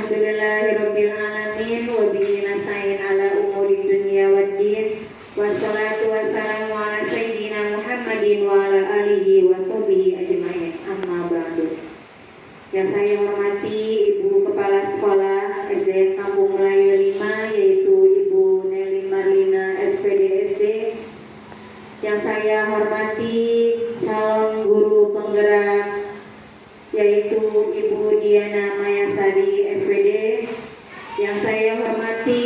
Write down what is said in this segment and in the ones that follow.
Alhamdulillahirabbil alamin wa bihi nasta'in ala umuri dunya waddin. Wassalatu wassalamu ala sayyidina Muhammadin wa ala alihi wa sahbihi ajmain. Amma ba'du. Yang saya hormati Ibu Kepala Sekolah SDN Kampung Melayu 5, yaitu Ibu Nelly Marlina SPD SD. Yang saya hormati calon guru penggerak, yaitu Ibu Diana Mayasari SPD. Yang saya hormati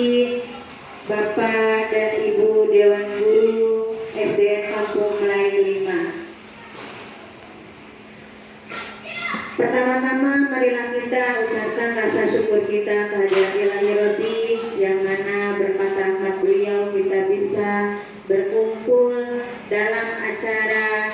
Bapak dan Ibu Dewan Guru SDN Kampung Melayu 5. Pertama-tama marilah kita ucapkan rasa syukur kita kehadirat Ilahi Rabbi, yang mana berkat beliau kita bisa berkumpul dalam acara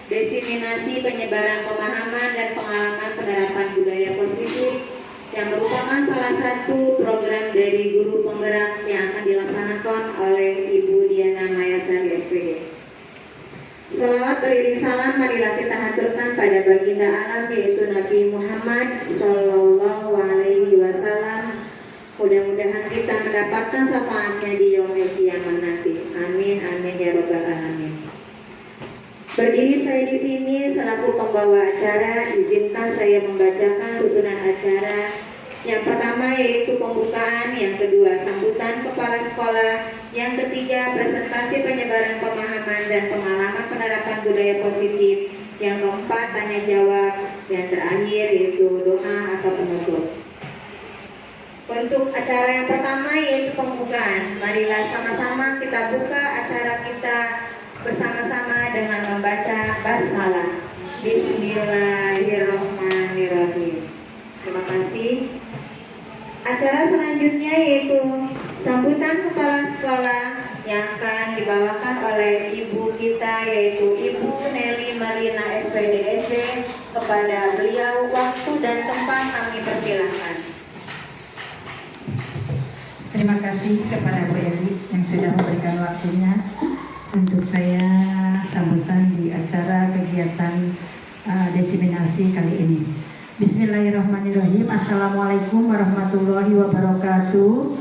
diseminasi penyebaran pemahaman dan pengalaman penerapan budaya positif, yang merupakan salah satu program dari guru penggerak yang akan dilaksanakan oleh Ibu Diana Mayasari SPD. Salawat beriring salam marilah kita haturkan pada baginda alam, yaitu Nabi Muhammad Sallallahu Alaihi Wasallam. Mudah-mudahan kita mendapatkan syafaatnya di yaumil qiyamah nanti. Amin amin ya robbal alamin. Berdiri saya di sini selaku pembawa acara, izinkan saya membacakan susunan acara. Yang pertama yaitu pembukaan, yang kedua sambutan kepala sekolah, yang ketiga presentasi penyebaran pemahaman dan pengalaman penerapan budaya positif, yang keempat tanya jawab, yang terakhir yaitu doa atau penutup. Untuk acara yang pertama yaitu pembukaan, marilah sama-sama kita buka acara kita bersama-sama dengan membaca basmalah. Bismillahirrahmanirrahim. Terima kasih. Acara selanjutnya yaitu sambutan kepala sekolah yang akan dibawakan oleh ibu kita, yaitu Ibu Nelly Marlina SPD SD. Kepada beliau waktu dan tempat kami persilahkan. Terima kasih kepada Bu Eli yang sudah memberikan waktunya untuk saya sambutan di acara kegiatan diseminasi kali ini. Bismillahirrahmanirrahim. Assalamualaikum warahmatullahi wabarakatuh.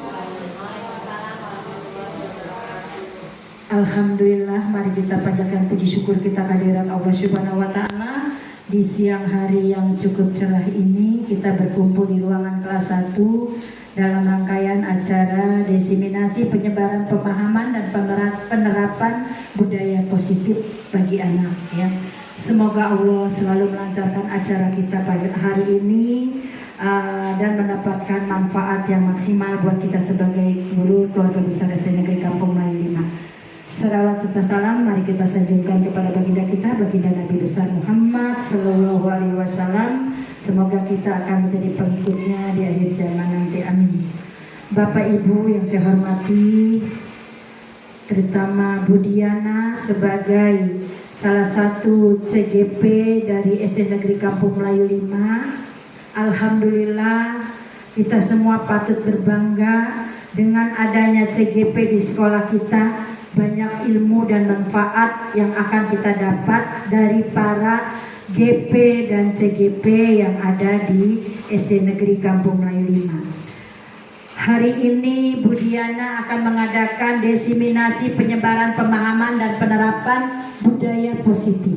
Alhamdulillah, mari kita panjatkan puji syukur kita kehadirat Allah Subhanahu wa taala. Di siang hari yang cukup cerah ini kita berkumpul di ruangan kelas 1 dalam rangkaian acara diseminasi penyebaran pemahaman dan penerapan budaya positif bagi anak, ya. Semoga Allah selalu melancarkan acara kita pada hari ini dan mendapatkan manfaat yang maksimal buat kita sebagai guru keluarga besar SD Negeri Kampung Melayu 5. Salawat serta salam mari kita sanjungkan kepada baginda kita, baginda Nabi besar Muhammad Sallallahu Alaihi Wasallam. Semoga kita akan menjadi pengikutnya di akhir zaman nanti. Amin. Bapak Ibu yang saya hormati, terutama Bu Diana sebagai salah satu CGP dari SD Negeri Kampung Melayu 5. Alhamdulillah, kita semua patut berbangga dengan adanya CGP di sekolah kita. Banyak ilmu dan manfaat yang akan kita dapat dari para GP dan CGP yang ada di SD Negeri Kampung Melayu 5. Hari ini Bu Diana akan mengadakan diseminasi penyebaran pemahaman dan penerapan budaya positif.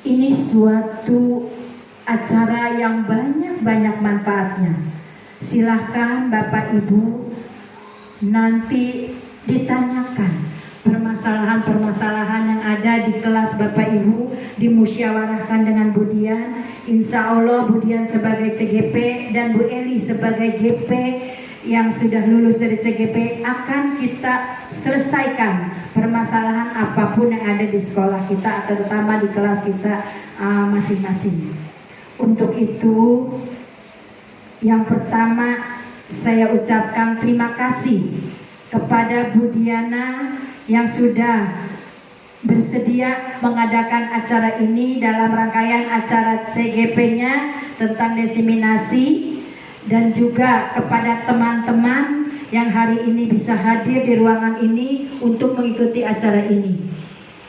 Ini suatu acara yang banyak manfaatnya. Silahkan Bapak Ibu nanti ditanyakan permasalahan-permasalahan yang ada di kelas Bapak Ibu, dimusyawarahkan dengan Bu Dian. Insya Allah Bu Dian sebagai CGP dan Bu Eli sebagai GP yang sudah lulus dari CGP akan kita selesaikan permasalahan apapun yang ada di sekolah kita, terutama di kelas kita masing-masing. Untuk itu, yang pertama saya ucapkan terima kasih kepada Bu Diana yang sudah bersedia mengadakan acara ini dalam rangkaian acara CGP-nya tentang diseminasi, dan juga kepada teman-teman yang hari ini bisa hadir di ruangan ini untuk mengikuti acara ini.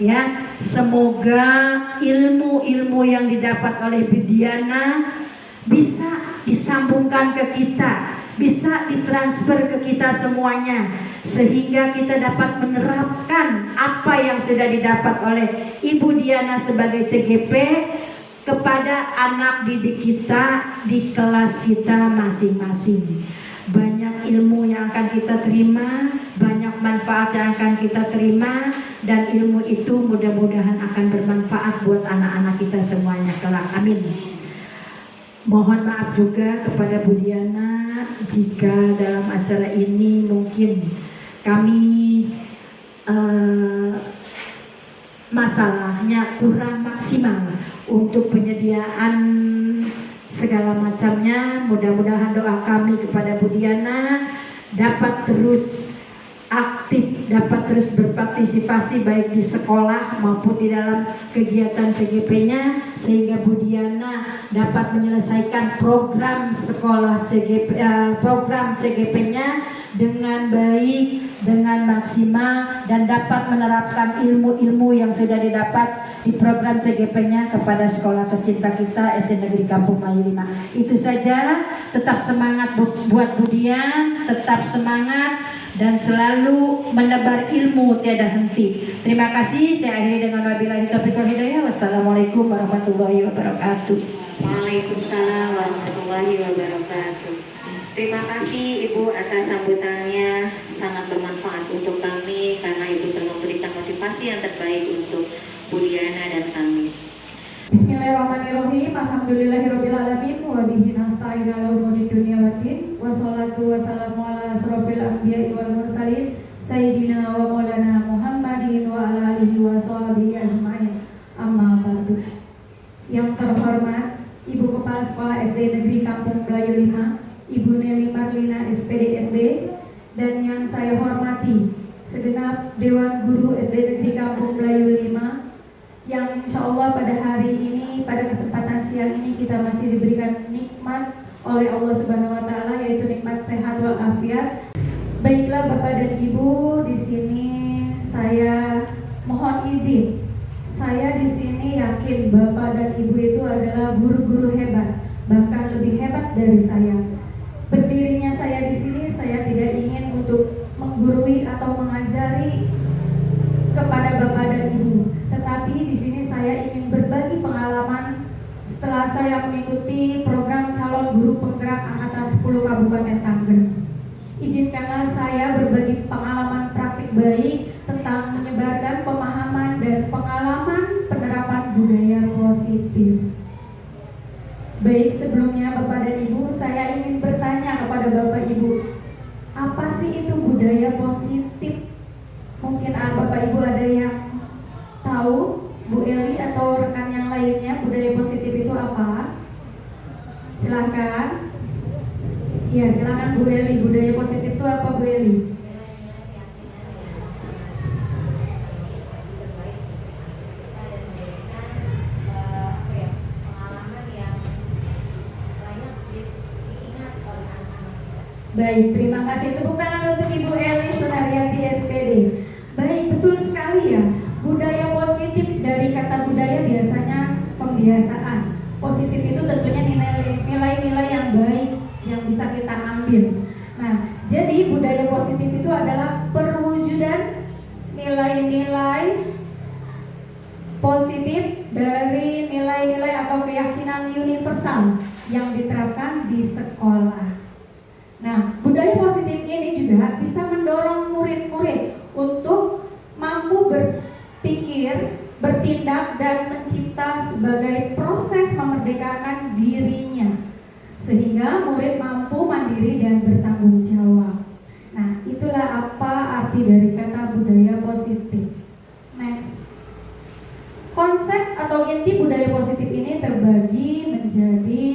Ya, semoga ilmu-ilmu yang didapat oleh Bu Diana bisa disambungkan ke kita, bisa ditransfer ke kita semuanya, sehingga kita dapat menerapkan apa yang sudah didapat oleh Ibu Diana sebagai CGP kepada anak didik kita di kelas kita masing-masing. Banyak ilmu yang akan kita terima, banyak manfaat yang akan kita terima, dan ilmu itu mudah-mudahan akan bermanfaat buat anak-anak kita semuanya kelak. Amin. Mohon maaf juga kepada Bu Diana jika dalam acara ini mungkin kami masalahnya kurang maksimal untuk penyediaan segala macamnya. Mudah-mudahan doa kami kepada Bu Diana dapat terus aktif, dapat terus berpartisipasi baik di sekolah maupun di dalam kegiatan CGP-nya, sehingga Bu Diana dapat menyelesaikan program sekolah program CGP-nya dengan baik, dengan maksimal, dan dapat menerapkan ilmu-ilmu yang sudah didapat di program CGP-nya kepada sekolah tercinta kita SD Negeri Kampung Melayu 5. Itu saja, tetap semangat buat Bu Dian, tetap semangat dan selalu menebar ilmu tiada henti. Terima kasih. Saya akhiri dengan wabillahi taufiq wal hidayah. Wassalamualaikum warahmatullahi wabarakatuh. Waalaikumsalam warahmatullahi wabarakatuh. Terima kasih Ibu atas sambutannya, sangat bermanfaat untuk kami karena Ibu telah memberikan motivasi yang terbaik untuk Bu Diana dan kami. Bismillahirrahmanirrahim. Alhamdulillahirabbil alamin wa bihi nasta'in 'ala umuri dunya waddin. Wassalatu wassalamu ala asrofil anbiya'i wal mursalin sayyidina wa maulana Muhammadin wa ala alihi wa sahbihi ajmain. Amma ba'du. Yang terhormat Ibu Kepala Sekolah SD Negeri Kampung Melayu 5, Ibu Nelly Marlina SPD SD, dan yang saya hormati segenap Dewan Guru SD Negeri Kampung Melayu 5, yang insya Allah pada hari ini, pada kesempatan siang ini kita masih diberikan nikmat oleh Allah Subhanahu Wa Taala, yaitu nikmat sehat walafiat. Baiklah Bapak dan Ibu, di sini saya mohon izin. Saya di sini yakin Bapak dan Ibu itu adalah guru-guru hebat, bahkan lebih hebat dari saya. Berdirinya saya di sini, saya tidak ingin untuk menggurui atau mengajari kepada Bapak dan Ibu, tetapi di sini saya ingin berbagi pengalaman setelah saya mengikuti program calon guru penggerak angkatan 10 Kabupaten Tanggerang. Izinkanlah saya berbagi pengalaman praktik baik tentang menyebarkan pemahaman dan pengalaman penerapan budaya positif. Baik, sebelumnya Bapak dan Ibu, saya ingin bertanya kepada Bapak Ibu, apa sih itu budaya positif? Mungkin Bapak Ibu ada yang tahu, Bu Eli atau rekan yang lainnya, budaya positif itu apa? Silakan. Ya, silakan Bu Eli. Budaya positif itu apa, Bu Eli? Baik, terima kasih. Tepuk tangan untuk Ibu Eli Sunariati SPD. Baik, betul sekali ya. Budaya positif, dari kata budaya biasanya pembiasaan. Positif itu tentunya nilai-nilai yang baik yang bisa kita ambil. Nah, jadi budaya positif itu adalah perwujudan nilai-nilai positif dari nilai-nilai atau keyakinan universal yang diterapkan di sekolah. Nah, budaya positif ini juga bisa mendorong murid-murid untuk mampu berpikir, bertindak, dan mencipta sebagai proses memerdekakan dirinya, sehingga murid mampu mandiri dan bertanggung jawab. Nah, itulah apa arti dari kata budaya positif. Next. Konsep atau inti budaya positif ini terbagi menjadi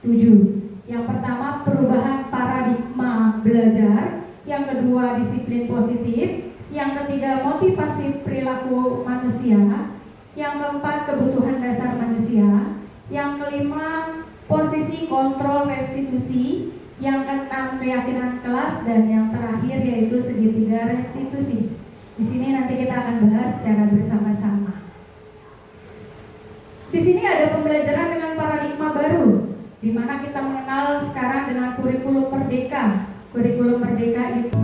7. Yang pertama, perubahan paradigma belajar. Yang kedua, disiplin positif. Yang ketiga, motivasi perilaku manusia. Yang keempat, kebutuhan dasar manusia. Yang kelima, posisi kontrol restitusi. Yang keenam, keyakinan kelas. Dan yang terakhir yaitu segitiga restitusi. Di sini nanti kita akan bahas secara bersama-sama. Di sini ada pembelajaran dengan paradigma baru, di mana kita mengenal Merdeka. Kurikulum Merdeka itu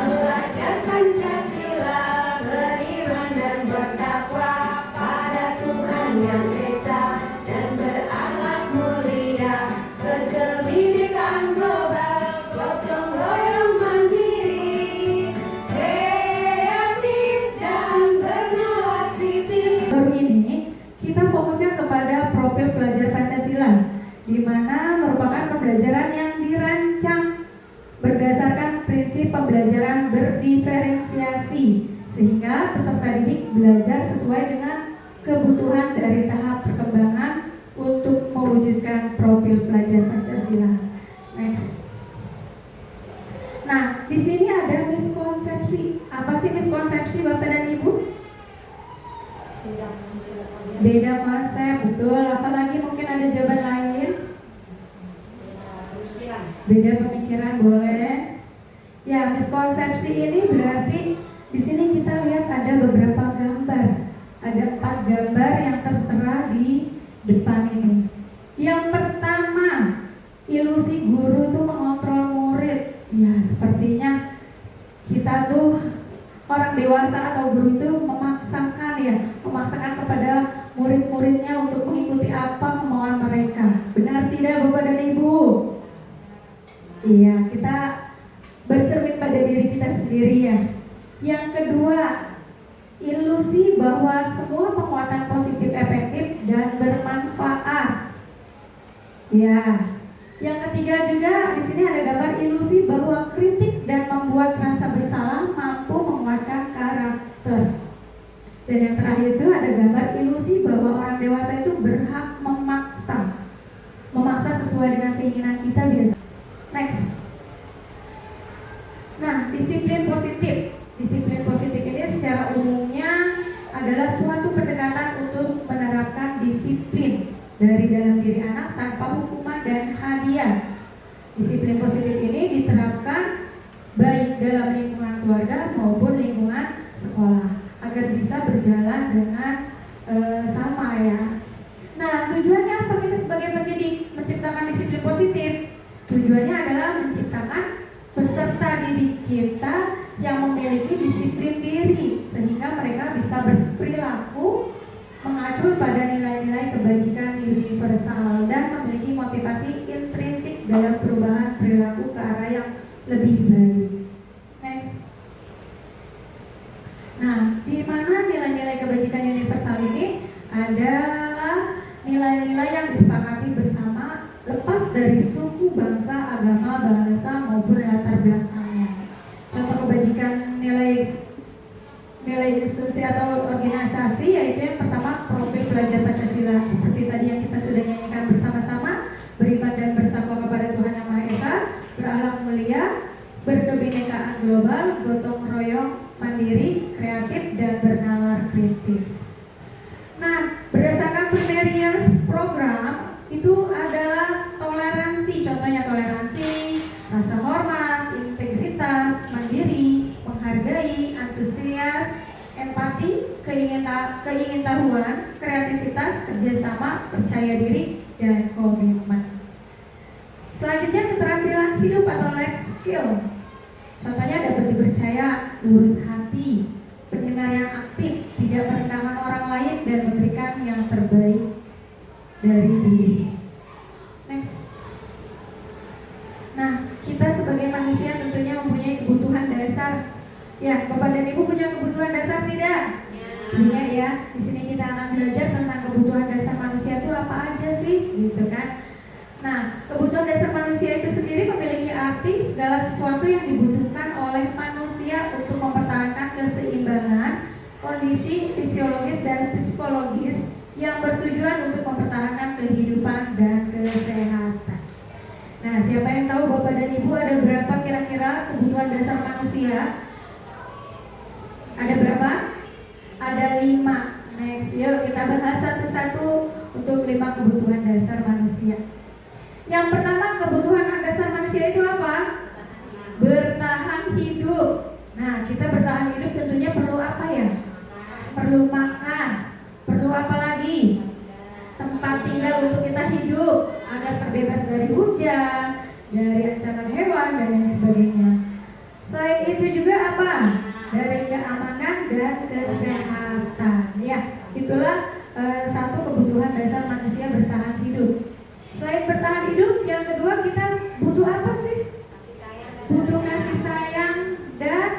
Belajar Pancasila, beriman dan bertakwa pada Tuhan Yang Esa dan berakhlak mulia, berkebinekaan global, gotong royong mandiri, kreatif dan bernalar kritis. baru ini kita fokusnya kepada profil pelajar Pancasila, di mana merupakan pembelajaran yang dirancang berdasarkan prinsip pembelajaran berdiferensiasi, sehingga peserta didik belajar sesuai dengan kebutuhan dari tahap perkembangan untuk mewujudkan profil pelajar Pancasila. Next. Nah, di sini ada miskonsepsi. Apa sih miskonsepsi, Bapak dan Ibu? Beda konsep, betul. Apalagi mungkin ada jawaban lain? Beda pemikiran, boleh. Ya, miskonsepsi ini berarti di sini kita lihat ada beberapa gambar. Ada 4 gambar yang tertera di depan ini. Yang pertama, ilusi guru itu mengontrol murid. Ya, sepertinya kita tuh orang dewasa atau guru itu memaksakan kepada murid-muridnya untuk mengikuti apa kemauan mereka. Benar tidak, Bapak dan Ibu? Iya, kita bercermin pada diri kita sendiri ya. Yang kedua, ilusi bahwa semua penguatan positif efektif dan bermanfaat. Ya. Yang ketiga juga di sini ada gambar ilusi bahwa kritik dan membuat rasa bersalah mampu menguatkan karakter. Dan yang terakhir itu ada gambar ilusi bahwa orang dewasa itu berhak memaksa sesuai dengan keinginan kita biasa. Next. Nah, disiplin positif. Disiplin positif ini secara umumnya adalah suatu pendekatan untuk menerapkan disiplin dari dalam diri anak tanpa hukuman dan hadiah. Disiplin positif ini diterapkan baik dalam lingkungan keluarga maupun lingkungan sekolah agar bisa berjalan dengan sama ya. Nah, tujuannya apa kita sebagai pendidik menciptakan disiplin positif? Tujuannya adalah menciptakan peserta didik kita yang memiliki disiplin diri sehingga mereka bisa berperilaku mengacu pada nilai-nilai kebajikan universal dan memiliki motivasi intrinsik dalam perubahan perilaku ke arah yang lebih baik. Next. Nah, di mana nilai-nilai kebajikan universal ini adalah nilai-nilai yang disepakati bersama lepas dari suku, bangsa, agama, bahasa maupun latar belakangnya. Contoh kebajikan nilai institusi atau organisasi yaitu yang pertama profil pelajar Pancasila seperti tadi yang kita sudah nyanyikan bersama-sama, beriman dan bertakwa kepada Tuhan Yang Maha Esa, berakhlak mulia, berkebinekaan global, gotong royong mandiri, kreatif dan bernalar kritis. Nah, berdasarkan Pioneers program itu adalah toleransi, contohnya toleransi, rasa hormat, integritas, mandiri, menghargai, antusias, empati, keingintahuan, kreativitas, kerjasama, percaya diri, dan komitmen. Selanjutnya keterampilan hidup atau life skill. Contohnya dapat dipercaya, lurus hati, pendengar yang aktif, tidak merendahkan orang lain, dan memberikan yang terbaik dari diri. Next. Nah, kita sebagai manusia tentunya mempunyai kebutuhan dasar. Ya, Bapak dan Ibu punya kebutuhan dasar tidak? Punya ya. Di sini kita akan belajar tentang kebutuhan dasar manusia itu apa aja sih, gitu kan? Nah, kebutuhan dasar manusia itu sendiri memiliki arti segala sesuatu yang dibutuhkan oleh manusia untuk mempertahankan keseimbangan, kondisi fisiologis dan psikologis yang bertujuan untuk mempertahankan kehidupan dan kesehatan. Nah, siapa yang tahu Bapak dan Ibu ada berapa kira-kira kebutuhan dasar manusia? Ada berapa? Ada 5. Next, yuk kita bahas satu-satu untuk 5 kebutuhan dasar manusia. Yang pertama, kebutuhan dasar manusia itu apa? Bertahan kita bertahan hidup tentunya perlu apa ya? Perlu makan. Perlu apa lagi? Tempat tinggal untuk kita hidup agar terbebas dari hujan, dari ancaman hewan dan lain sebagainya. Selain itu juga apa? Dari keamanan dan kesehatan. Ya, itulah satu kebutuhan dasar manusia bertahan hidup. Selain bertahan hidup, yang kedua kita butuh apa sih? Butuh kasih sayang dan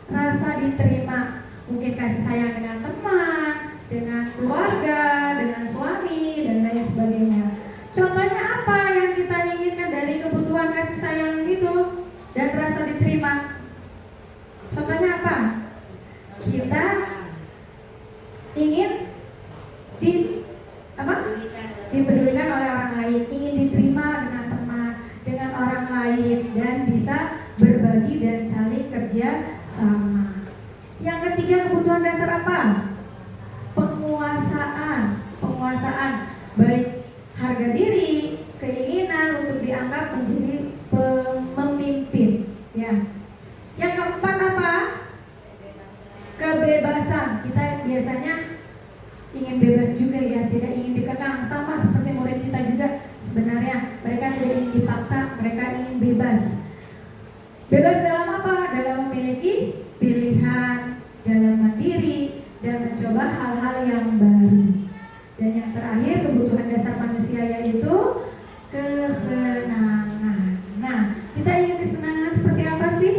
rasa diterima. Mungkin kasih sayang dengan teman, dengan keluarga, dengan suami dan lain sebagainya. Contohnya apa yang kita inginkan dari kebutuhan kasih sayang itu dan rasa diterima? Contohnya apa? Kita ingin dipedulikan oleh orang lain, ingin diterima dengan teman, dengan orang lain, dan bisa berbagi dan saling kerja sama. Yang ketiga kebutuhan dasar apa? Penguasaan, baik harga diri, keinginan untuk dianggap menjadi pemimpin. Ya. Yang keempat apa? Kebebasan. Kita biasanya ingin bebas juga ya, tidak ingin dikekang, sama seperti murid kita juga sebenarnya. Mereka tidak ingin dipaksa, mereka ingin bebas. Bebas dalam apa? Dalam memiliki pilihan, dalam mandiri, dan mencoba hal-hal yang baru. Dan yang terakhir kebutuhan dasar manusia yaitu kesenangan. Nah, kita ingin kesenangan seperti apa sih?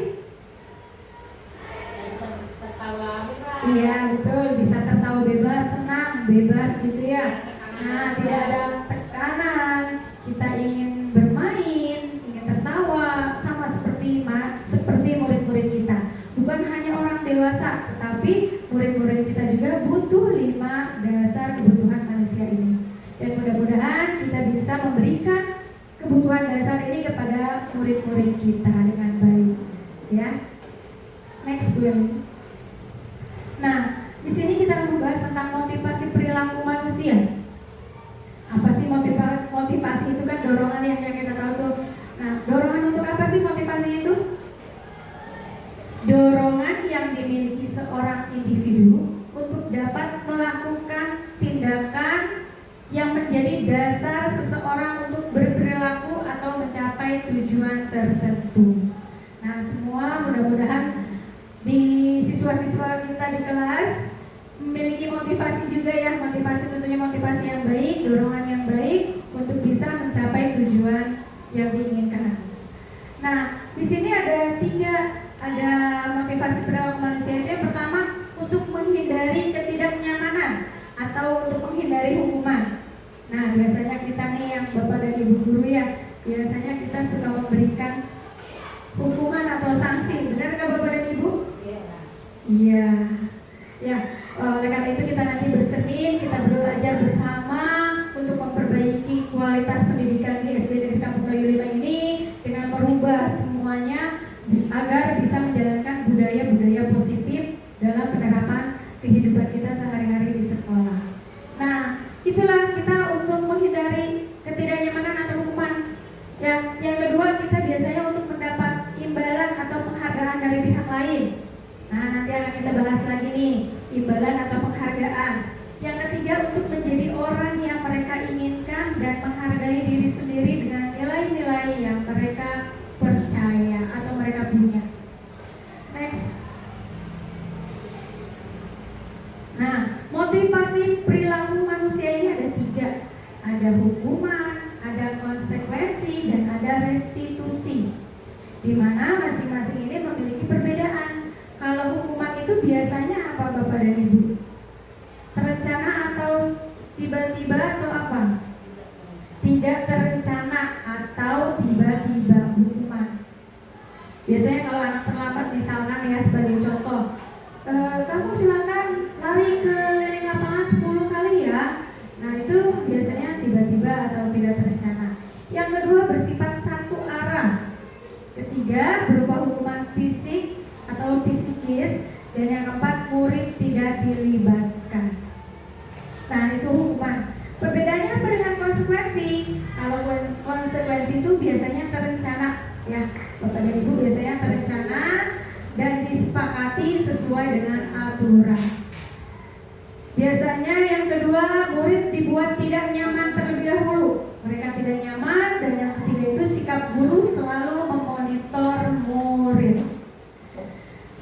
Iya betul, bisa tertawa bebas, senang, bebas gitu ya. Nah, tidak ada tekanan. Kita ingin bermain, ingin tertawa, sama seperti murid-murid kita. Bukan hanya orang dewasa, tetapi murid-murid kita juga butuh 5 dasar kebutuhan manusia ini. Dan mudah-mudahan kita bisa memberikan kebutuhan dasar ini kepada murid-murid kita dengan baik. Ya. Next Will. Nah, di sini kita akan membahas tentang motivasi perilaku manusia. Apa sih motivasi itu kan dorongan yang kita tahu tuh. Nah, dorongan untuk apa sih motivasi itu? Dorongan yang dimiliki seorang individu untuk dapat melakukan tindakan yang menjadi dasar seseorang untuk berperilaku atau mencapai tujuan tertentu. Nah, semua mudah-mudahan di siswa-siswa kita di kelas memiliki motivasi juga ya, motivasi tentunya motivasi yang baik, dorongan yang baik untuk bisa mencapai tujuan yang diinginkan. Nah, di sini ada 3 motivasi perilaku manusia. Yang pertama untuk menghindari ketidaknyamanan atau untuk menghindari hukuman. Nah, biasanya kita nih yang Bapak dan Ibu guru ya, biasanya kita suka memberikan hukuman atau sanksi. Benar nggak Bapak dan Ibu? Iya. Ya, oleh karena itu kita nanti bercermin, kita belajar bersama untuk memperbaiki kualitas pendidikan di SD Negeri Kampung Melayu 5 ini dengan merubah semuanya agar bisa menjalankan budaya-budaya positif dalam penerapan kehidupan kita sehari-hari di sekolah. Nah, itulah kita untuk menghindari ketidaknyamanan atau hukuman. Ya, yang kedua kita biasanya untuk mendapat imbalan atau penghargaan dari pihak lain. Nah, nanti akan kita bahas lagi nih, imbalan atau penghargaan. Yang ketiga untuk menjadi orang yang mereka inginkan dan menghargai diri sendiri dengan nilai-nilai yang mereka percaya atau mereka punya. Next. Nah, motivasi perilaku manusia ini ada 3. Ada hukuman, ada konsekuensi, dan ada restitusi. Di mana masing-masing ini memiliki perbedaan. Kalau hukuman itu biasanya apa Bapak dan Ibu? Terencana atau tiba-tiba atau apa? Tidak terencana atau tiba-tiba hukuman. Biasanya kalau anak terlambat misalkan ya sebagai contoh, kamu silakan lari keliling lapangan 10 kali ya. Nah itu biasanya tiba-tiba atau tidak terencana. Yang kedua bersifat satu arah. Ketiga berupa hukuman fisik atau psikis. Dan yang keempat murid tidak dilibatkan. Nah itu hukuman. Perbedaannya apa dengan konsekuensi? Kalau konsekuensi itu biasanya terencana ya, Bapak dan Ibu, biasanya terencana dan disepakati sesuai dengan aturan. Biasanya yang kedua, murid dibuat tidak nyaman terlebih dahulu. Mereka tidak nyaman, dan yang ketiga itu sikap guru selalu memonitor murid.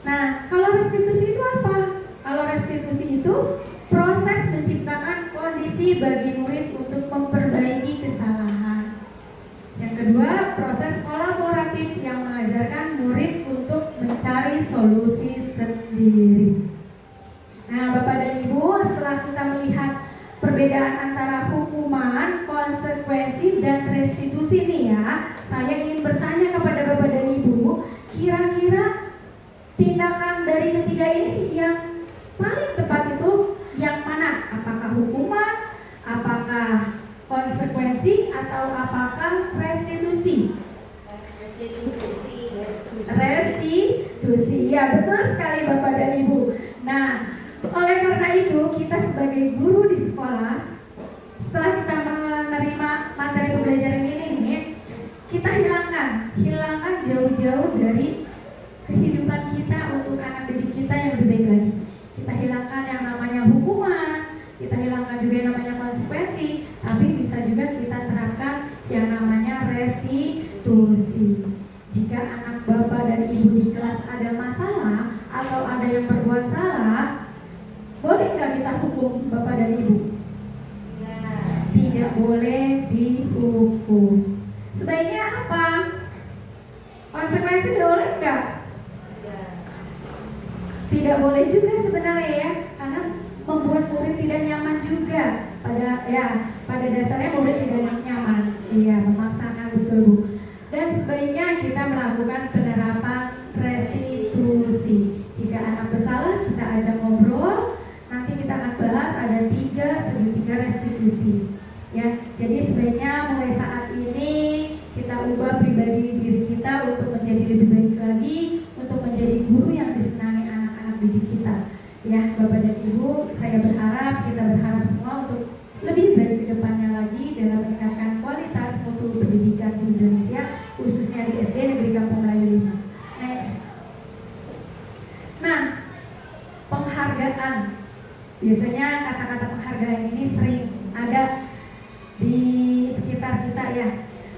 Nah, kalau restitusi itu apa? Kalau restitusi itu proses menciptakan kondisi bagi murid untuk memperbaiki kesalahan. Yang kedua, proses kolaboratif yang mengajarkan murid untuk mencari solusi sendiri. Nah, Bapak dan Ibu, setelah kita melihat perbedaan antara hukuman, konsekuensi, dan restitusi nih ya, saya ingin bertanya kepada Bapak dan Ibu, kira-kira tindakan dari ketiga ini yang paling tepat itu yang mana? Apakah hukuman, apakah konsekuensi, atau apakah restitusi? Restitusi, ya betul sekali Bapak dan Ibu. Nah, oleh karena itu kita sebagai guru di sekolah, setelah kita menerima materi pembelajaran ini nih, kita hilangkan jauh-jauh dari kehidupan kita untuk anak didik kita yang lebih baik lagi. Kita hilangkan yang namanya hukuman, kita hilangkan juga yang namanya konsekuensi, tapi bisa juga kita terapkan yang namanya restitusi. Jika anak Bapak dan Ibu di kelas ada masalah atau ada yang berbuat salah, boleh nggak kita hukum Bapak dan Ibu? Tidak boleh dihukum. Sebaiknya apa? Konsekuensi boleh nggak? Tidak boleh juga sebenarnya ya, karena membuat murid tidak nyaman juga. Pada dasarnya murid tidak nyaman. Iya, memaksakan, betul Bu. Dan sebaiknya kita melakukan penerapan restitusi. Jika anak bersalah, kita ajak ngobrol. Nanti kita akan bahas ada segitiga restitusi. Ya, jadi sebaiknya mulai saat ini kita ubah pribadi diri kita untuk menjadi lebih baik lagi, untuk menjadi guru yang disenangi anak-anak didik kita. Ya, Bapak dan Ibu, saya kita berharap semua untuk lebih baik ke depannya lagi dalam meningkatkan kualitas mutu pendidikan di Indonesia, khususnya di SD Negeri Kampung Melayu 5. Next. Nah, penghargaan. Biasanya kata-kata penghargaan ini sering ada di sekitar kita ya.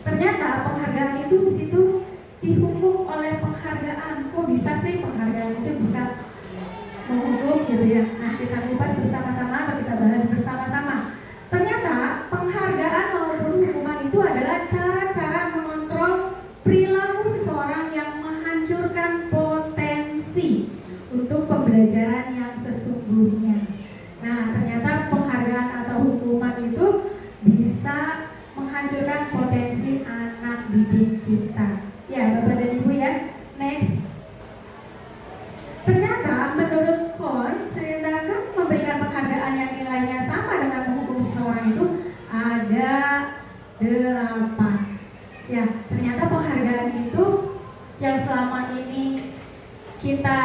Ternyata penghargaan itu di situ dihukum oleh penghargaan. Kok bisa sih penghargaan itu bisa menghukum gitu ya? Nah, kita kupas bersama-sama atau kita bahas bersama-sama. Ternyata penghargaan maupun hukuman itu adalah cara-cara mengontrol perilaku seseorang yang menghancurkan potensi untuk pembelajaran yang sesungguhnya. Nah, ternyata penghargaan atau hukuman itu bisa menghancurkan potensi anak didik kita. Ya, Bapak dan Ibu ya. Next. Ternyata menurut KON, tindakan memberikan penghargaan yang nilainya sama dengan menghukum seseorang itu ada 8. Ya, ternyata penghargaan itu yang selama ini kita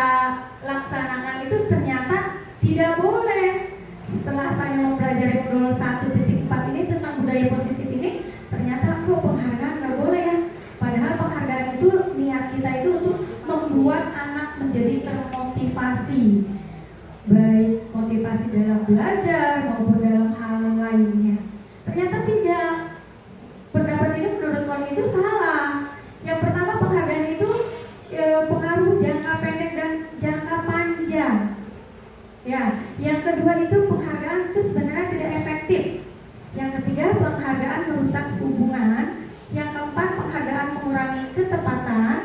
laksanakan itu ternyata tidak boleh. Setelah saya mempelajari modul 1.4 ini tentang budaya positif ini, ternyata kok penghargaan nggak boleh ya. Padahal penghargaan itu niat kita itu untuk membuat anak menjadi termotivasi, baik motivasi dalam belajar maupun dalam hal lainnya. Ternyata tidak. Pendapat ini menurut kami itu salah. Yang pertama, penghargaan itu pengaruh jangka pendek dan jangka panjang. Ya, yang kedua itu penghargaan itu sebenarnya tidak efektif. Yang ketiga, penghargaan merusak hubungan. Yang keempat, penghargaan mengurangi ketepatan.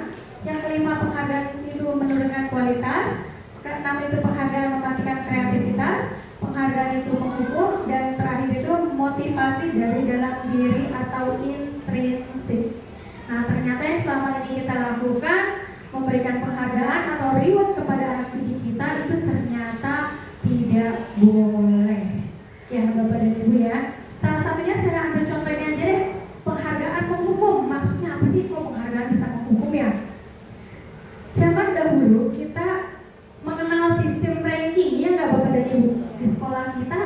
Yang kelima, penghargaan itu menurunkan kualitas. Keenam itu penghargaan mematikan kreativitas. Penghargaan itu menghukum. Dan terakhir itu motivasi dari dalam diri atau intrinsik. Nah, ternyata yang selama ini kita lakukan, memberikan penghargaan atau reward kepada anak didik kita itu ternyata tidak boleh. Ya, Bapak dan Ibu ya. Salah satunya saya ambil contohnya aja deh. Penghargaan menghukum. Maksudnya apa sih kok penghargaan bisa menghukum ya? Zaman dahulu kita mengenal sistem ranking, ya nggak Bapak dan Ibu? Di sekolah kita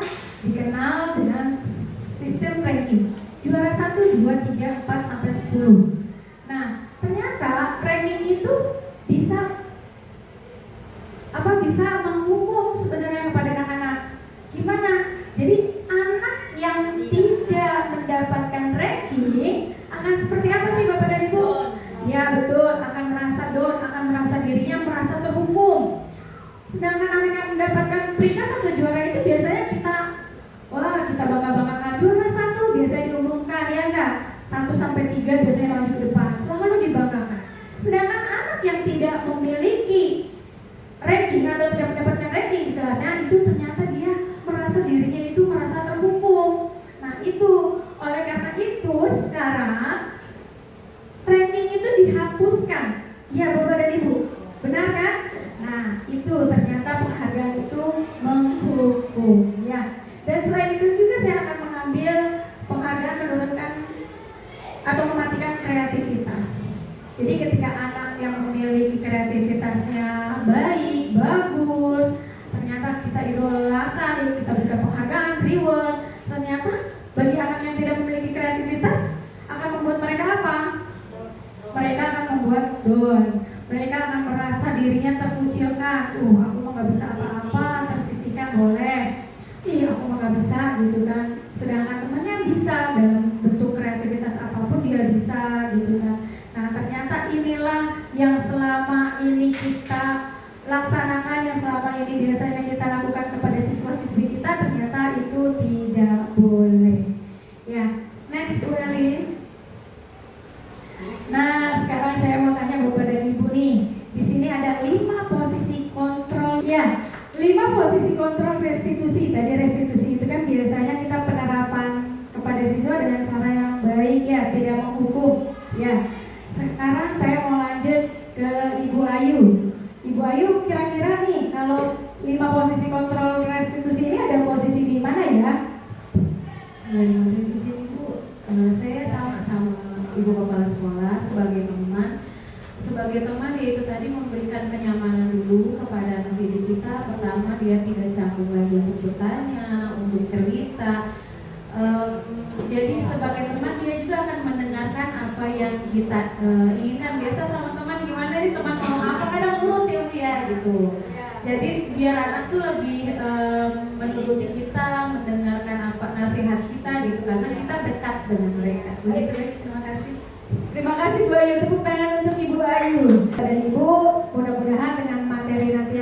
dikenal dengan sistem ranking. Juara 1, 2, 3, 4 sampai 10. Nah, ternyata ranking itu bisa peringkat atau juara itu biasanya kita bangga-banggakan juara 1 biasanya diumumkan, ya enggak? 1 sampai 3 biasanya maju ke depan, selalu dibanggakan. Sedangkan anak yang tidak memiliki ranking atau tidak mendapatkan ranking di kelasnya, itu ternyata dia merasa dirinya itu merasa terhukum. Nah itu, oleh karena itu sekarang ranking itu dihapuskan. Ya Bapak dan Ibu, benar kan? Nah itu ternyata penghargaan itu menghukum, ya. Dan selain itu juga saya akan mengambil penghargaan menurunkan atau mematikan kreativitas. Jadi ketika anak yang memiliki kreativitasnya baik, bagus, ternyata kita idolakan, kita berikan penghargaan, reward. Ternyata bagi anak yang tidak memiliki kreativitas akan membuat mereka apa? Mereka akan membuat down. Mereka akan merasa dirinya terkucilkan. Aku mah gak bisa apa-apa, tersisihkan boleh. Aku mah gak bisa gitu kan. Sedangkan temannya bisa dalam bentuk kreativitas apapun dia bisa gitu kan. Nah ternyata inilah yang selama ini kita laksanakan, yang selama ini biasanya kita lakukan kepada siswa-siswi kita, ternyata itu tidak boleh. Ya, next Bu Elin. Nah, sekarang saya mau tanya Bapak dan Ibu nih. Di sini ada 5 posisi kontrol. Ya, 5 posisi kontrol restitusi. Tadi restitusi itu kan biasanya kita penerapan kepada siswa dengan cara yang baik, ya, tidak menghukum. Ya, sekarang saya mau lanjut ke Ibu Ayu. Ibu Ayu, kira-kira nih kalau 5 posisi kontrol restitusi ini ada posisi di mana ya? Izin Ibu, saya sama Ibu Kepala Sekolah sebagai teman yaitu tadi memberikan kenyamanan dulu kepada anak didik kita. Pertama, dia tidak canggung lagi untuk bertanya, untuk cerita. Jadi sebagai teman dia juga akan mendengarkan apa yang kita inginkan. Biasa sama teman gimana nih, teman mau apa kadang nurut ya Bu ya gitu. Jadi biar anak tuh lebih menuruti kita, mendengarkan apa nasihat kita gitu, karena kita dekat dengan mereka. Begitu, terima kasih. Terima kasih Bu Ayu, tepuk tangan untuk Ibu Ayu. Dan Ibu, mudah-mudahan dengan materi nanti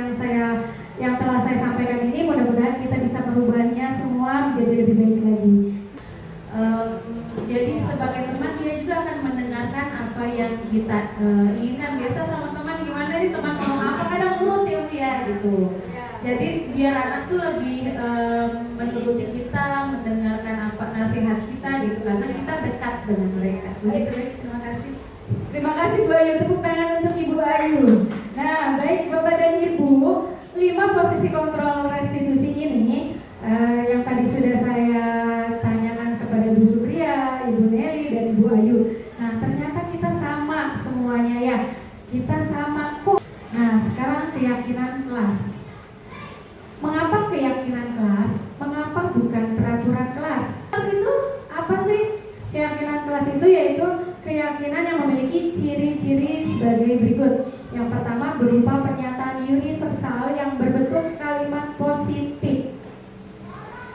yang telah saya sampaikan ini, mudah-mudahan kita bisa merubahnya semua menjadi lebih baik lagi. Jadi sebagai teman dia juga akan mendengarkan apa yang kita inginkan. Biasa sama teman gimana nih, teman mau apa kadang nurut ya Bu ya gitu. Jadi biar anak tuh lebih menuruti kita, mendengarkan apa nasihat kita gitu, karena kita dekat dengan mereka. Begitu, terima kasih. Terima kasih Bu Ayu, tepuk tangan untuk Ibu Ayu. Nah, baik Bapak dan Ibu, 5 posisi kontrol restitusi ini yang tadi sudah saya tanyakan kepada Bu Surya, Ibu Nelly, dan Ibu Ayu. Nah, ternyata kita sama semuanya ya. Kita sama kok. Nah, sekarang keyakinan kelas. Mengapa keyakinan kelas? Mengapa bukan peraturan kelas? Kelas itu apa sih? Keyakinan kelas itu yaitu keyakinan yang memiliki ciri-ciri sebagai berikut. Yang pertama berupa pernyataan universal yang berbentuk kalimat positif.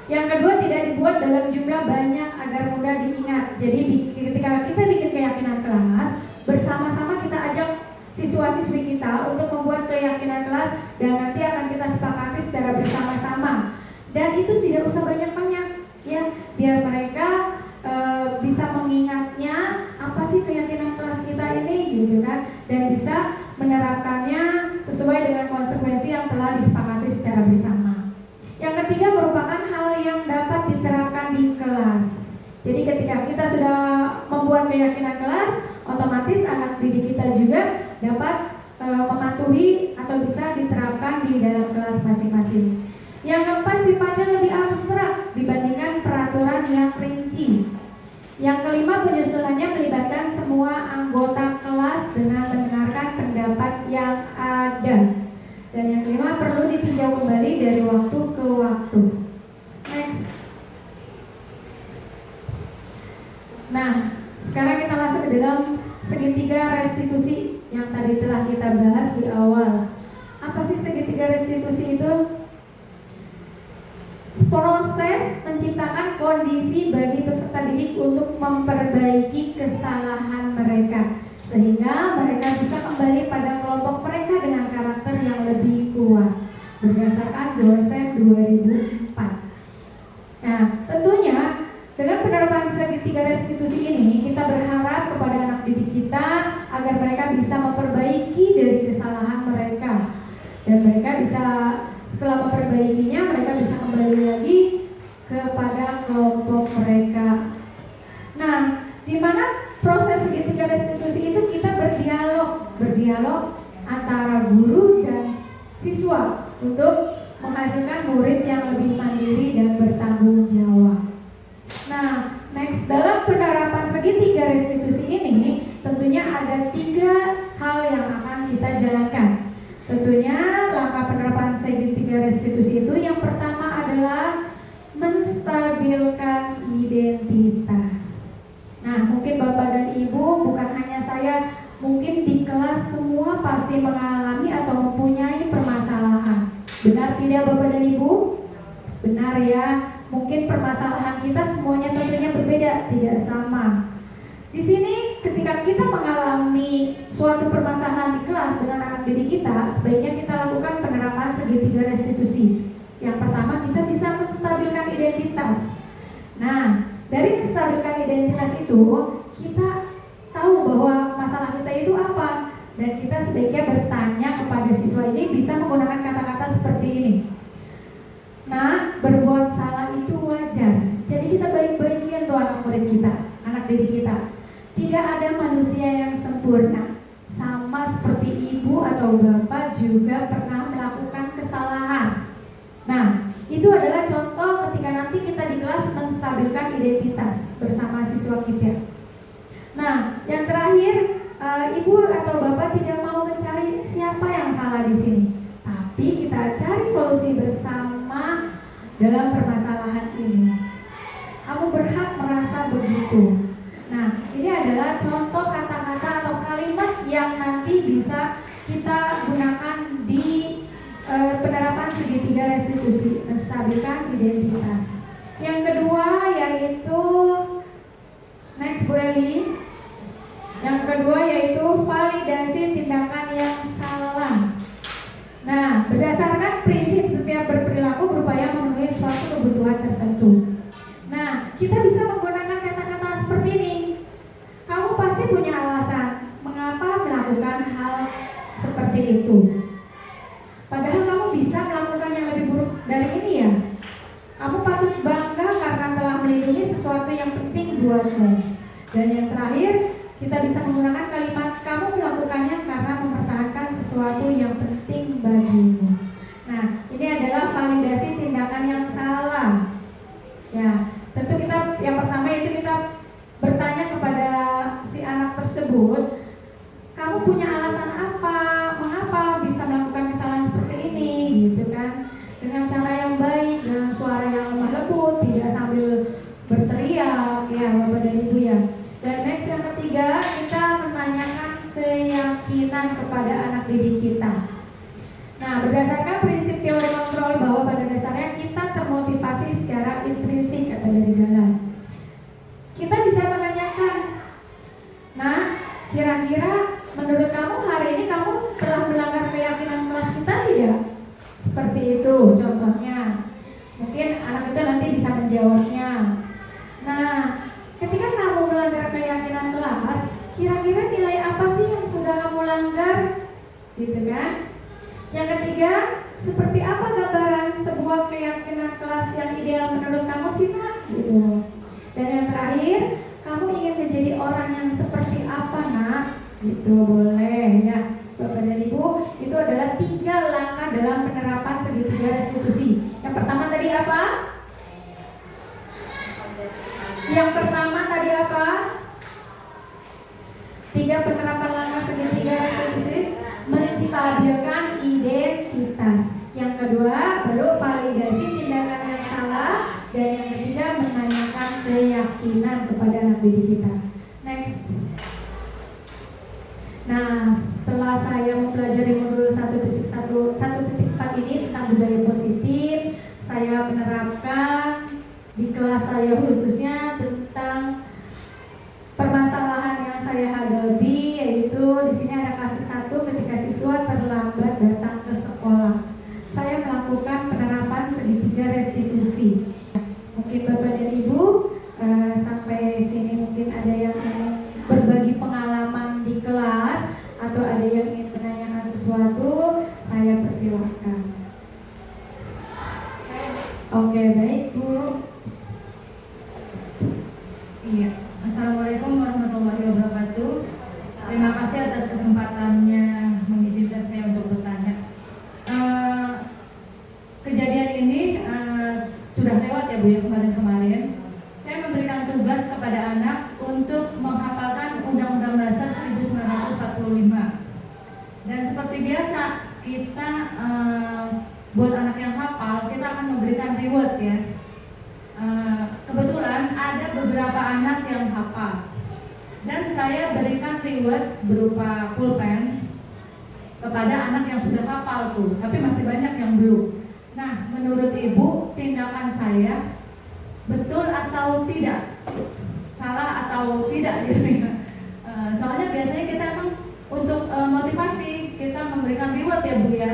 Yang kedua tidak dibuat dalam jumlah banyak agar mudah diingat. Jadi ketika kita bikin keyakinan kelas, bersama-sama kita ajak siswa-siswi kita untuk membuat keyakinan kelas dan nanti akan kita sepakati secara bersama-sama. Dan itu tidak usah banyak-banyak ya, biar mereka bisa mengingatnya apa sih keyakinan kelas kita ini gitu kan, dan bisa menerapkannya sesuai dengan konsekuensi yang telah disepakati secara bersama. Yang ketiga merupakan hal yang dapat diterapkan di kelas. Jadi ketika kita sudah membuat keyakinan kelas, otomatis anak didik kita juga dapat mematuhi atau bisa diterapkan di dalam kelas masing-masing. Yang keempat sifatnya lebih abstrak dibandingkan peraturan yang rinci. Yang kelima penyusunannya melibatkan semua anggota kelas dengan mendengarkan pendapat yang ada. Dan yang kelima perlu ditinjau kembali dari waktu ke waktu. Next. Nah, sekarang kita masuk ke dalam segitiga restitusi yang tadi telah kita bahas di awal. Apa sih segitiga restitusi itu? Proses menciptakan kondisi bagi peserta didik untuk memperbaiki kesalahan mereka sehingga mereka bisa kembali pada kelompok mereka dengan karakter yang lebih kuat berdasarkan dosen 2004. Nah, tentunya dengan penerapan segitiga restitusi ini, kita berharap kepada anak didik kita agar mereka bisa memperbaiki dari kesalahan mereka, dan mereka bisa, setelah memperbaikinya, mereka bisa kembali lagi kepada kelompok mereka. Nah, di mana proses segitiga restitusi itu kita berdialog antara guru dan siswa untuk menghasilkan murid yang lebih mandiri dan bertanggung jawab. Nah, next, dalam penerapan segitiga restitusi ini tentunya ada 3 hal yang akan kita jalankan. Tentunya langkah penerapan segitiga restitusi itu yang pertama adalah menstabilkan identitas. Nah, mungkin Bapak dan Ibu, bukan hanya saya, mungkin di kelas semua pasti mengalami atau mempunyai permasalahan. Benar tidak Bapak dan Ibu? Benar ya. Mungkin permasalahan kita semuanya tentunya berbeda, tidak sama. Di sini ketika kita mengalami suatu permasalahan di kelas dengan anak didik kita, sebaiknya kita lakukan penerapan segitiga restitusi. Yang pertama, kita bisa menstabilkan identitas. Nah, dari menstabilkan identitas itu, kita tahu bahwa masalah kita itu apa, dan kita sebaiknya bertanya kepada siswa ini bisa menggunakan kata-kata seperti ini. Nah, berbuat salah itu wajar. Jadi kita baik-baikin tuh anak murid kita, anak didik kita. Tidak ada manusia yang sempurna. Sama seperti ibu atau bapak juga pernah melakukan kesalahan. Nah, itu adalah contoh ketika nanti kita di kelas menstabilkan identitas bersama siswa kita. Nah, yang terakhir, ibu atau bapak tidak mau mencari siapa yang salah di sini, tapi kita cari solusi bersama dalam permasalahan ini. Kamu berhak merasa begitu. Nah, ini adalah contoh kata-kata atau kalimat yang nanti bisa kita gunakan di penerapan segitiga restitusi, menstabilkan identitas. Yang kedua yaitu, next Bu Eli. Yang kedua yaitu validasi tindakan yang salah. Nah, berdasarkan prinsip setiap berperilaku berupaya memenuhi suatu kebutuhan tertentu. Nah, kita bisa menggunakan kata-kata seperti ini. Kamu pasti punya alasan mengapa melakukan hal seperti itu. Padahal kamu bisa melakukan yang lebih buruk dari ini ya. Kamu patut bangga karena telah melindungi sesuatu yang penting buatmu. Dan yang terakhir, kita bisa menggunakan kalimat kamu melakukannya karena mempertahankan sesuatu yang penting bagimu. Nah, ini adalah validasi tindakan yang salah. Ya, tentu kita yang pertama itu kita bertanya kepada si anak tersebut, kamu punya alasan apa, mengapa bisa melakukan kesalahan seperti ini, gitu kan? Dengan cara yang baik, dengan suara yang lemah lembut, tidak sambil berteriak, ya Bapak dan Ibu ya. Dan next yang ketiga, kita menanyakan keyakinan kepada anak didik kita. Nah, berdasarkan prinsip teori kontrol bahwa pada dasarnya kita termotivasi secara intrinsik atau dari dalam. Kita bisa menanyakan, nah, kira-kira menurut kamu hari ini kamu telah melanggar keyakinan kelas kita tidak? Seperti itu contohnya. Mungkin anak itu nanti bisa menjawabnya. Nah, ketika kamu melanggar keyakinan kelas, kira-kira nilai apa sih yang sudah kamu langgar? Gitu kan? Yang ketiga, seperti apa gambaran sebuah keyakinan kelas yang ideal menurut kamu sih Nak? Gitu. Dan yang terakhir, kamu ingin menjadi orang yang seperti apa Nak? Gitu, boleh ya Bapak dan Ibu. Itu adalah 3 langkah dalam penerapan segitiga restitusi. Yang pertama tadi apa? Yang pertama tadi apa? 3 penerapan langkah segitiga restitusi, menstabilkan identitas. Yang kedua, baru validasi tindakan yang salah. Dan yang ketiga, menanyakan keyakinan kepada anak didik kita. Next. Nah, setelah saya mempelajari modul 1.4 ini tentang budaya positif, saya menerapkan di kelas saya khususnya tentang permasalahan yang saya hadapi, yaitu di sini ada kasus 1 ketika siswa terlambat datang ke sekolah. Saya melakukan penerapan segitiga Oke, baik Bu. Iya, Assalamualaikum warahmatullahi wabarakatuh. Terima kasih atas kesempatannya mengizinkan saya untuk bertanya. Kejadian ini sudah lewat ya Bu ya, kemarin-kemarin. Saya memberikan tugas kepada anak untuk menghafalkan Undang-Undang Dasar 1945. Dan seperti biasa kita buat anak yang hafal, kita akan memberikan reward ya. Kebetulan ada beberapa anak yang hafal dan saya berikan reward berupa pulpen kepada anak yang sudah hafal tuh, tapi masih banyak yang belum. Nah, menurut Ibu, tindakan saya betul atau tidak? Salah atau tidak gitu ya? Soalnya biasanya kita emang untuk motivasi kita memberikan reward ya Bu ya,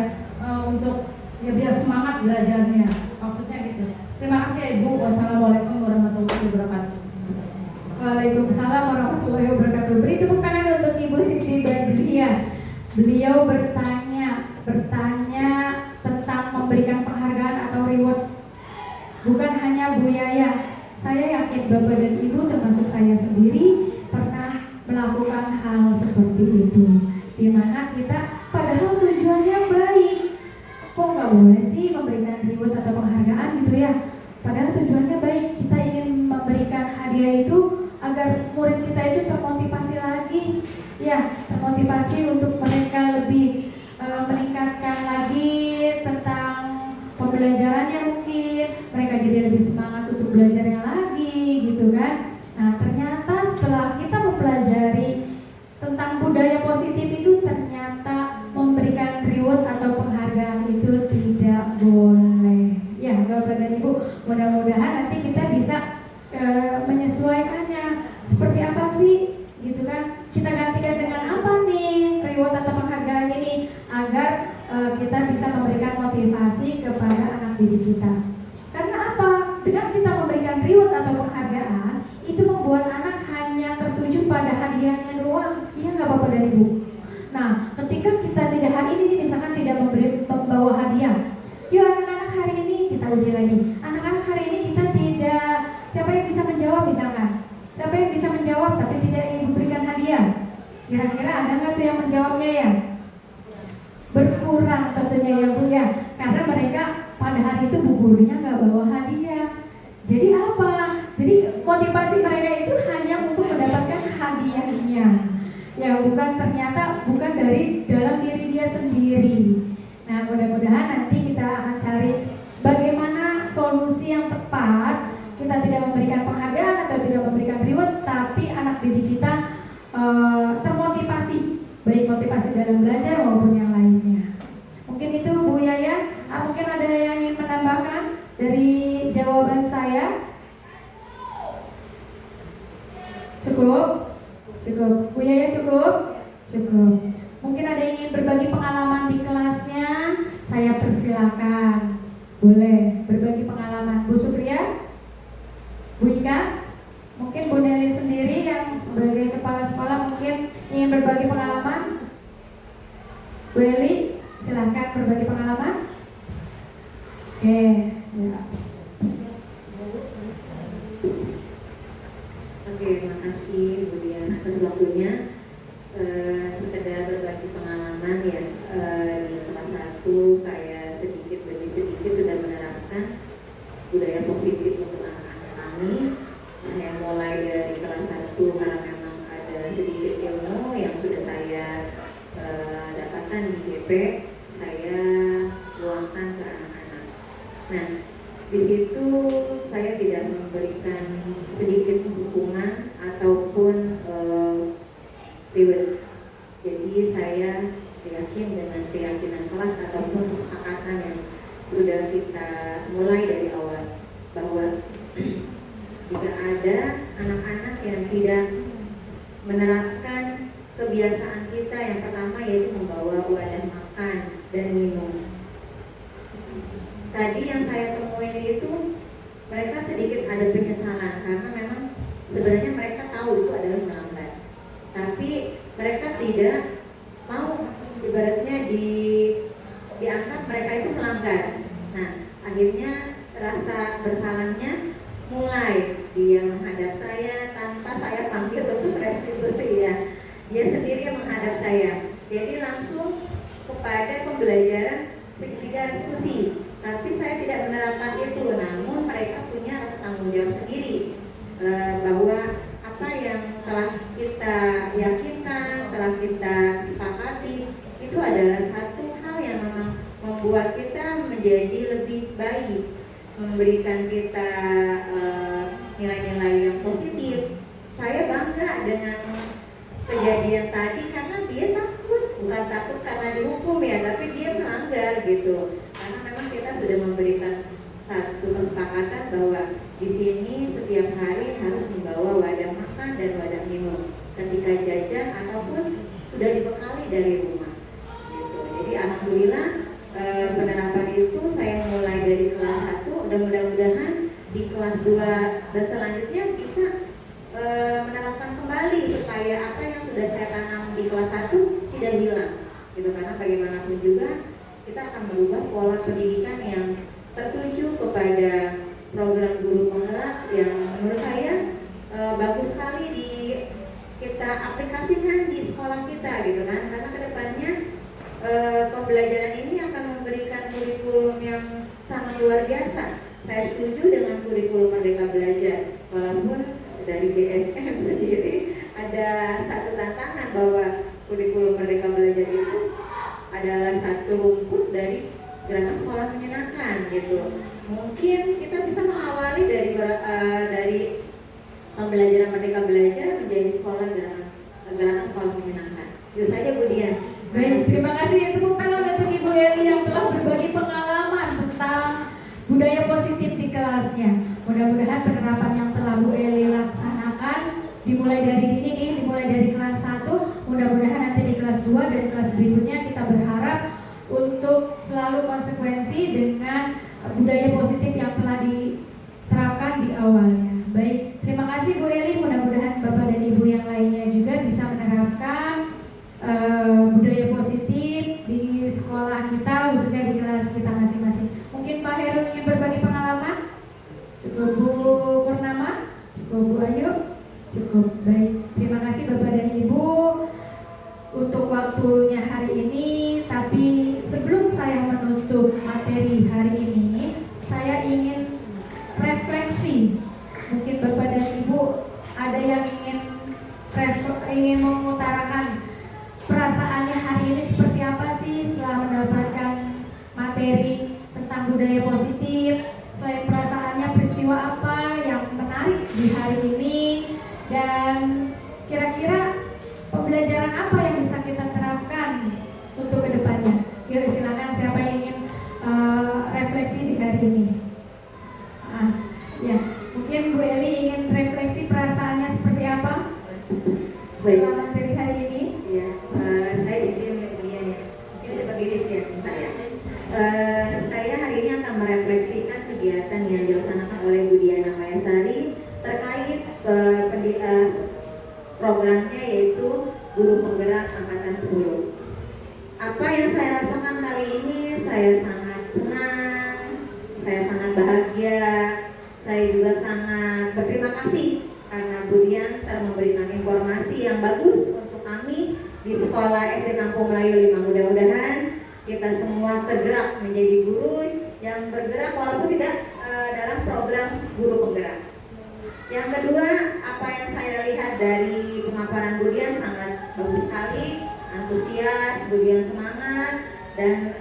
untuk ya biar semangat belajarnya, maksudnya gitu. Terima kasih ya Ibu. Wassalamualaikum warahmatullahi wabarakatuh. Waalaikumsalam warahmatullahi wabarakatuh. Beri tepuk tangan untuk Ibu Siti Badriah. Beliau bertanya tentang memberikan penghargaan atau reward. Bukan hanya Bu Yaya. Saya yakin Bapak dan Ibu termasuk saya sendiri pernah melakukan hal seperti itu. Di mana kita padahal tujuannya baik. Kok nggak boleh sih memberikan reward atau penghargaan gitu ya? Padahal tujuannya baik, kita ingin memberikan hadiah itu agar murid kita itu termotivasi lagi, ya, termotivasi untuk mereka lebih meningkatkan lagi tentang pembelajarannya mungkin, mereka jadi lebih semangat untuk belajarnya lagi, gitu kan? Nah, ternyata setelah kita mempelajari tentang budaya positif itu, ternyata memberikan reward atau penghargaan itu tidak boleh. Ya, Bapak dan Ibu, mudah-mudahan nanti kita bisa menyesuaikannya seperti apa sih, gitu kan? Kita gantikan dengan apa nih reward atau penghargaan ini agar kita bisa memberikan motivasi kepada anak didik kita. Karena apa? Dengan kita memberikan reward atau penghargaan, itu membuat anak hanya tertuju pada hadiahnya doang. Iya nggak Bapak dan Ibu? Nah, ketika kita tidak hari ini misalkan tidak membawa hadiah, yuk anak-anak hari ini kita uji lagi. Anak-anak hari ini kita tidak, siapa yang bisa menjawab misalkan? Siapa yang bisa menjawab tapi tidak ingin memberikan hadiah? Kira-kira ada nggak tuh yang menjawabnya ya? Berkurang tentunya ya Bu ya, karena mereka pada hari itu bu gurunya nggak bawa hadiah. Jadi apa? Jadi motivasi mereka itu hanya untuk mendapatkan hadiahnya. Ya bukan dari dalam diri dia sendiri. Nah, mudah-mudahan nanti kita akan cari bagaimana solusi yang tepat. Kita tidak memberikan penghargaan atau tidak memberikan reward, tapi anak didik kita termotivasi, baik motivasi dalam belajar maupun yang lainnya. Mungkin itu Bu Yaya. Mungkin ada yang ingin menambahkan dari jawaban saya? Cukup? Bu Yaya cukup? Cukup. Mungkin ada yang ingin berbagi pengalaman di kelasnya, saya persilakan. Boleh berbagi pengalaman. Bu Supriya? Bu Ika? Mungkin Bu Nelly sendiri yang sebagai kepala sekolah mungkin ingin berbagi pengalaman. Bu Nelly, silakan berbagi pengalaman. Oke, ya. Oke, terima kasih Bu Dian atas waktunya. Sekedar berbagi pengalaman ya, di kelas 1 saya sedikit demi sedikit sudah menerapkan budaya positif untuk anak-anak kami. Saya mulai dari kelas 1 karena memang ada sedikit ilmu yang sudah saya dapatkan di GP, saya luangkan ke anak-anak. Nah, di situ saya tidak memberikan sedikit dukungan ataupun reward. Jadi saya yakin dengan keyakinan kelas ataupun kesepakatan yang sudah kita mulai dari awal, bahwa jika ada anak-anak yang tidak menerapkan kebiasaan kita yang pertama, yaitu membawa wadah makan dan minum. Tadi yang saya temuin itu mereka sedikit ada penyesalan karena memang sebenarnya mereka tahu itu adalah melanggar, tapi mereka tidak mau, ibaratnya dianggap mereka itu melanggar. Nah, akhirnya rasa bersalahnya mulai dia menghadap saya tanpa saya panggil untuk restitusi ya. Dia sendiri yang menghadap saya. Jadi langsung kepada pembelajaran segitiga restitusi. Tapi saya tidak menerapkan itu. Namun mereka punya rasa tanggung jawab sendiri bahwa apa yang telah kita yakinkan, telah kita sepakati itu adalah satu hal yang memang membuat kita menjadi lebih baik, memberikan kita nilai-nilai yang positif. Saya bangga dengan kejadian tadi karena dia takut, bukan takut karena dihukum ya, tapi dia melanggar gitu. Karena memang kita sudah memberikan satu kesepakatan bahwa di sini setiap hari harus membawa wadah makan dan wadah minum ketika jajan ataupun sudah dibekali dari rumah. Gitu. Jadi alhamdulillah penerapan itu saya mulai dari kelas 1 dan mudah-mudahan di kelas 2 dan selanjutnya bisa menerapkan kembali supaya apa yang sudah saya tanam di kelas 1 tidak hilang gitu, karena bagaimanapun juga kita akan merubah pola pendidikan yang tertuju kepada program guru penggerak yang menurut saya bagus sekali kita aplikasikan di sekolah kita gitu kan, karena kedepannya pembelajaran ini akan memberikan kurikulum yang sangat luar biasa. Saya setuju dengan kurikulum Merdeka Belajar, walaupun dari BSM sendiri ada satu tantangan bahwa kurikulum Merdeka Belajar itu adalah satu rumput dari gerakan sekolah menyenangkan gitu. Mungkin kita bisa mengawali dari pembelajaran Merdeka Belajar menjadi gerakan sekolah menyenangkan. Itu saja Bu Dian. Baik, terima kasih. Tepuk tangan untuk Ibu Eli yang telah berbagi pengalaman tentang budaya positif di kelasnya. Mudah-mudahan penerapan yang telah Bu Eli laksanakan dimulai dari dini nih, dimulai dari kelas 1, mudah-mudahan nanti di kelas 2 dan kelas berikutnya kita berharap untuk selalu konsekuensi dengan budaya positif yang telah diterapkan di awalnya. Baik, terima kasih Bu Eli. Mudah-mudahan Bapak dan Ibu yang lainnya juga bisa menerapkan budaya positif di sekolah kita, khususnya di kelas kita masing-masing. Mungkin Pak Heru ingin berbagi pengalaman? Cukup Bu Purnama? Cukup Bu Ayu? Cukup. Baik, terima kasih Bapak dan Ibu untuk waktunya hari ini. Tapi sebelum saya menutup materi hari ini, saya ingin refleksi. Mungkin Bapak dan Ibu ada yang ingin mengutarakan perasaannya hari ini seperti apa sih setelah mendapatkan materi tentang budaya positif. Selain perasaannya, peristiwa apa yang menarik di hari ini, dan kira-kira pembelajaran apa yang bisa kita terapkan untuk kedepannya. Yuk silakan, siapa yang ingin refleksi di hari ini. Ya, mungkin Bu Eli ingin refleksi perasaannya seperti apa setelah materi hari ini. Ya, saya di sini kemudian ya. Ini sebagai diri bentar ya. Saya hari ini akan merefleksikan kegiatan yang dilaksanakan oleh Bu Diana Mayasari terkait programnya yaitu Guru Penggerak Angkatan 10. Apa yang saya rasakan kali ini, saya sangat senang, saya sangat bahagia, saya juga sangat berterima kasih karena Bu Dian telah memberikan informasi yang bagus untuk kami di sekolah SD Kampung Melayu 5. Mudah-mudahan kita semua tergerak menjadi guru yang bergerak walaupun tidak dalam program guru penggerak. Yang kedua, apa yang saya lihat dari pemaparan Bu Dian sangat bagus sekali, antusias, Bu Dian semangat, dan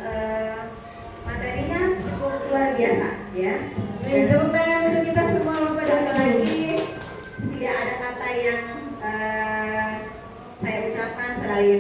materinya cukup luar biasa ya. Itu untuk kita semua Bapak dan Ibu. Lagi tidak ada kata yang saya ucapkan selain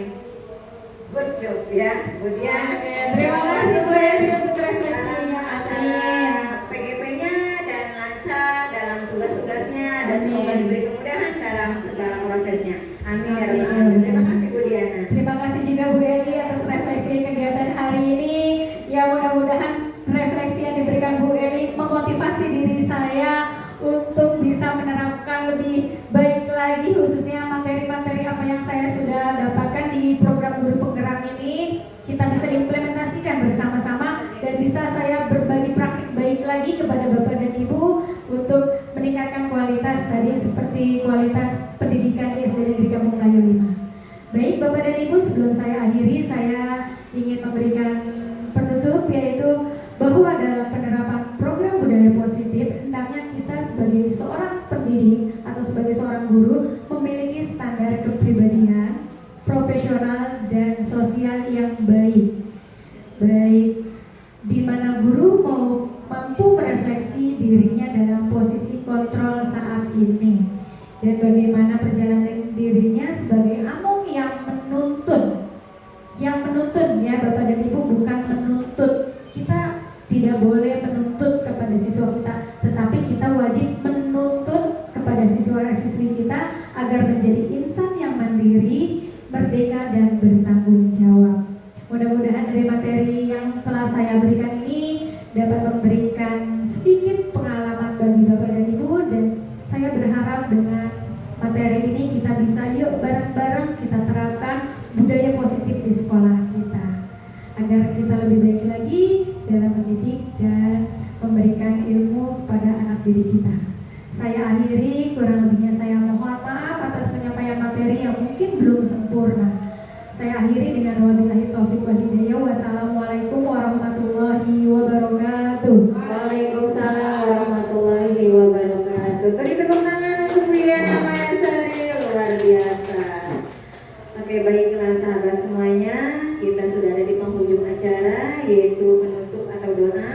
good job ya, kemudian Terima kasih Bu Eli untuk refleksinya. acara PGP-nya dan lancar dalam tugas-tugasnya dan semoga diberi kemudahan dalam segala prosesnya. Amin ya rabbal alamin. Terima kasih Bu Diana. Terima kasih juga Bu Eli atas refleksi kegiatan hari ini. Ya, mudah-mudahan refleksi yang diberikan Bu Eli memotivasi diri saya untuk bisa menerapkan lebih baik lagi, khususnya materi-materi apa yang saya sudah dapatkan di program guru penggerak ini. Kita bisa implementasikan bersama-sama dan bisa saya berbagi praktik baik lagi kepada Bapak dan Ibu untuk meningkatkan kualitas tadi seperti kualitas pendidikan di SD Negeri Kampung Melayu 5. Baik Bapak dan Ibu, sebelum saya akhiri, saya ingin memberikan penutup, yaitu bahwa dalam penerapan program budaya positif, hendaknya kita sebagai seorang pendidik atau sebagai seorang guru memiliki standar kepribadian, profesional dan sosial yang baik. Baik di mana guru mau mampu merefleksi dirinya dalam posisi kontrol saat ini, dan bagaimana perjalanan dirinya sebagai among yang menuntun ya Bapak dan Ibu, bukan menuntut. Kita tidak boleh menuntut kepada siswa kita, tetapi kita wajib menuntut kepada siswa-siswi kita agar menjadi insan yang mandiri, merdeka dan bertanggung jawab. Mudah-mudahan dari materi yang telah saya berikan ini dapat memberikan sedikit pengalaman bagi Bapak dan Ibu, dan saya berharap dengan materi ini kita bisa yuk bareng-bareng kita terapkan budaya positif di sekolah kita agar kita lebih baik lagi dalam mendidik dan memberikan ilmu kepada anak didik kita. Saya akhiri, kurang lebihnya saya mohon maaf atas penyampaian materi yang mungkin belum sempurna. Saya akhiri dengan wabillahi taufiq wal hidayah. Wassalamualaikum warahmatullahi wabarakatuh. Waalaikumsalam warahmatullahi wabarakatuh. Beri tepuk tangan untuk Wiliana Mayasari, luar biasa. Oke, baiklah sahabat semuanya, kita sudah ada di penghujung acara, yaitu penutup atau doa.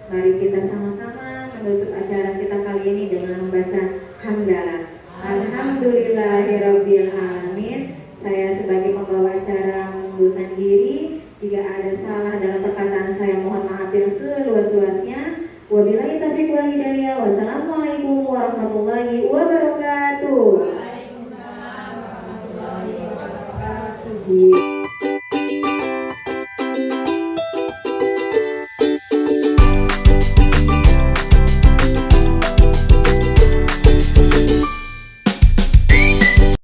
Mari kita sama-sama menutup acara kita kali ini dengan membaca hamdalah. Alhamdulillahirabbil alamin. Saya sebagai pembawa acara mengundurkan diri. Jika ada salah dalam perkataan saya, mohon maaf yang seluas-luasnya. Wabillahi taufiq wal hidayah. Wassalamualaikum warahmatullahi